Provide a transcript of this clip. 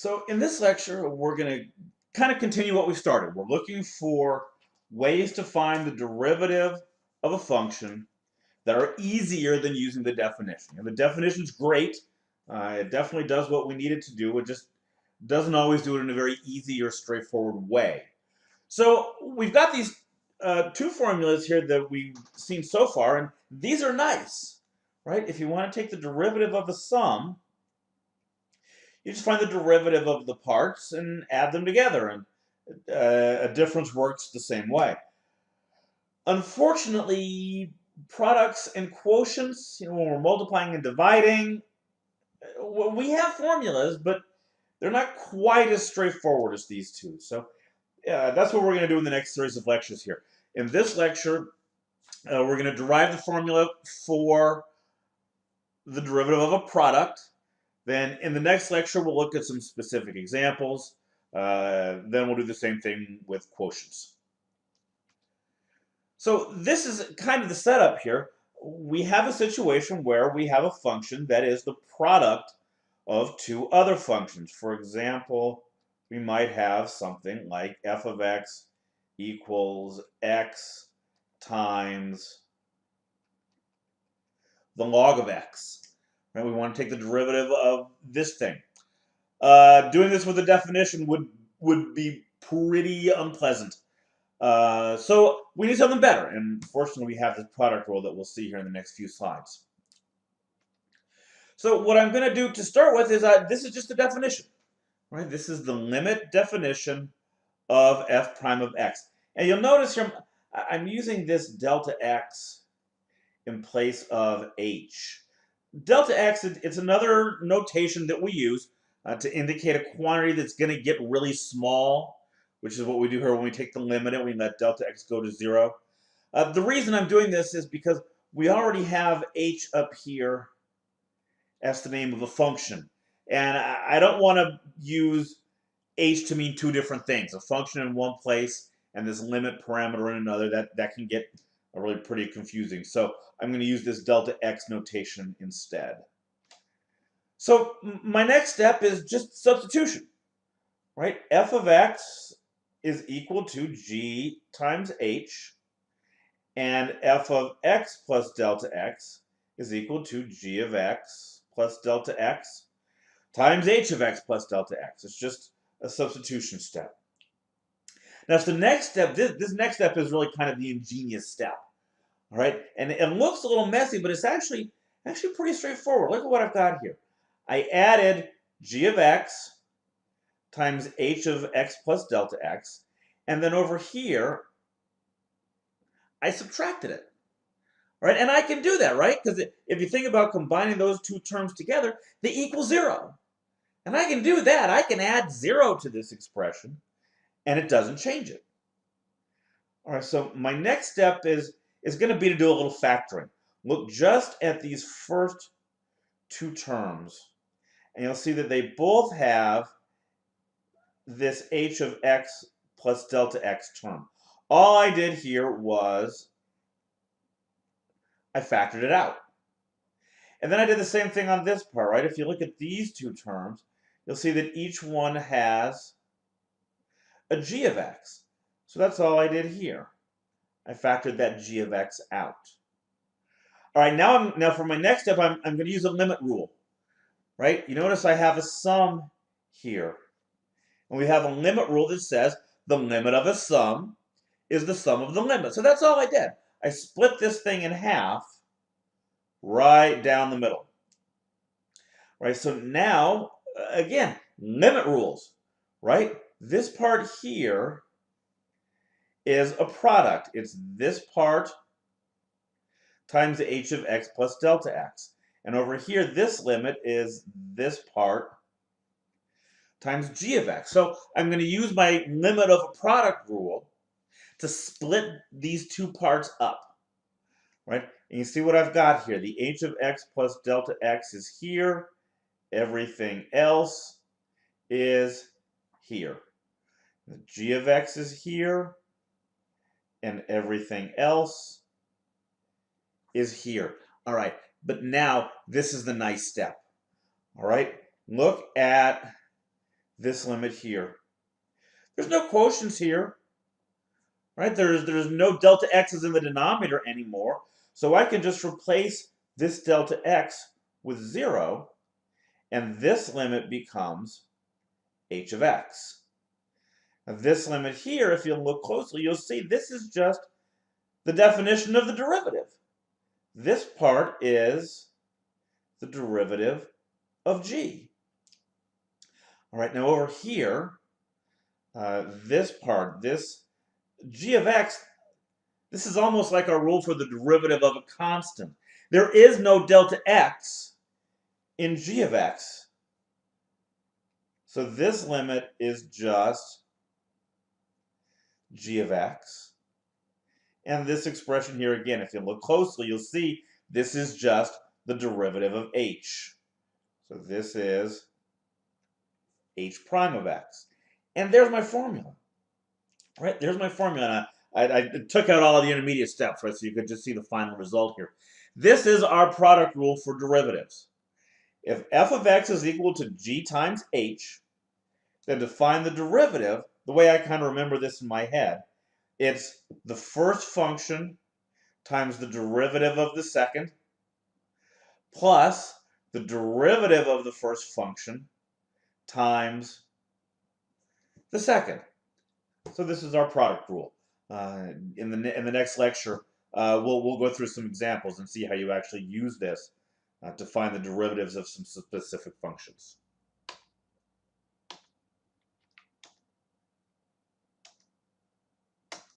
So in this lecture, we're going to kind of continue what we started. We're looking for ways to find the derivative of a function that are easier than using the definition. And the definition's great. It definitely does what we need it to do. It just doesn't always do it in a very easy or straightforward way. So we've got these two formulas here that we've seen so far, and these are nice, right? If you want to take the derivative of a sum, you just find the derivative of the parts and add them together, and a difference works the same way. Unfortunately, products and quotients, when we're multiplying and dividing, we have formulas, but they're not quite as straightforward as these two. So that's what we're going to do in the next series of lectures here. In this lecture, we're going to derive the formula for the derivative of a product. Then in the next lecture, we'll look at some specific examples. Then we'll do the same thing with quotients. So this is kind of the setup here. We have a situation where we have a function that is the product of two other functions. For example, we might have something like f of x equals x times the log of x. Right? We want to take the derivative of this thing. Doing this with a definition would be pretty unpleasant. So we need something better, and fortunately we have this product rule that we'll see here in the next few slides. So what I'm going to do to start with is this is just a definition. Right? This is the limit definition of f prime of x. And you'll notice here I'm using this delta x in place of h. Delta x, it's another notation that we use to indicate a quantity that's going to get really small, which is what we do here when we take the limit and we let delta x go to 0. The reason I'm doing this is because we already have h up here as the name of a function. And I don't want to use h to mean two different things. A function in one place and this limit parameter in another, that can get really pretty confusing. So I'm going to use this delta x notation instead. So my next step is just substitution, right? F of x is equal to g times h, and f of x plus delta x is equal to g of x plus delta x times h of x plus delta x. It's just a substitution step. Now, the next step, this next step is really kind of the ingenious step. All right, and it looks a little messy, but it's actually pretty straightforward. Look at what I've got here. I added g of x times h of x plus delta x, and then over here, I subtracted it. All right, and I can do that, right? Because if you think about combining those two terms together, they equal 0. And I can do that. I can add 0 to this expression, and it doesn't change it. All right, so my next step is going to be to do a little factoring. Look just at these first two terms, and you'll see that they both have this h of x plus delta x term. All I did here was I factored it out. And then I did the same thing on this part, right? If you look at these two terms, you'll see that each one has a g of x. So that's all I did here. I factored that g of x out. All right, now for my next step, I'm going to use a limit rule, right? You notice I have a sum here. And we have a limit rule that says the limit of a sum is the sum of the limit. So that's all I did. I split this thing in half right down the middle. Right, so now, again, limit rules, right? This part here is a product. It's this part times h of x plus delta x. And over here, this limit is this part times g of x. So I'm going to use my limit of a product rule to split these two parts up, right? And you see what I've got here. The h of x plus delta x is here. Everything else is here. The g of x is here. And everything else is here. All right, but now this is the nice step. All right, look at this limit here. There's no quotients here, right? There's no delta x's in the denominator anymore, so I can just replace this delta x with 0, and this limit becomes h of x. Now this limit here, if you look closely, you'll see this is just the definition of the derivative. This part is the derivative of g. All right, now over here, this part, this g of x, this is almost like our rule for the derivative of a constant. There is no delta x in g of x. So this limit is just g of x. And this expression here, again, if you look closely, you'll see this is just the derivative of h. So this is h prime of x. And there's my formula. Right, there's my formula. And I took out all of the intermediate steps, right, so you could just see the final result here. This is our product rule for derivatives. If f of x is equal to g times h, then to find the derivative, the way I kind of remember this in my head, it's the first function times the derivative of the second plus the derivative of the first function times the second. So this is our product rule. In the next lecture, we'll go through some examples and see how you actually use this to find the derivatives of some specific functions.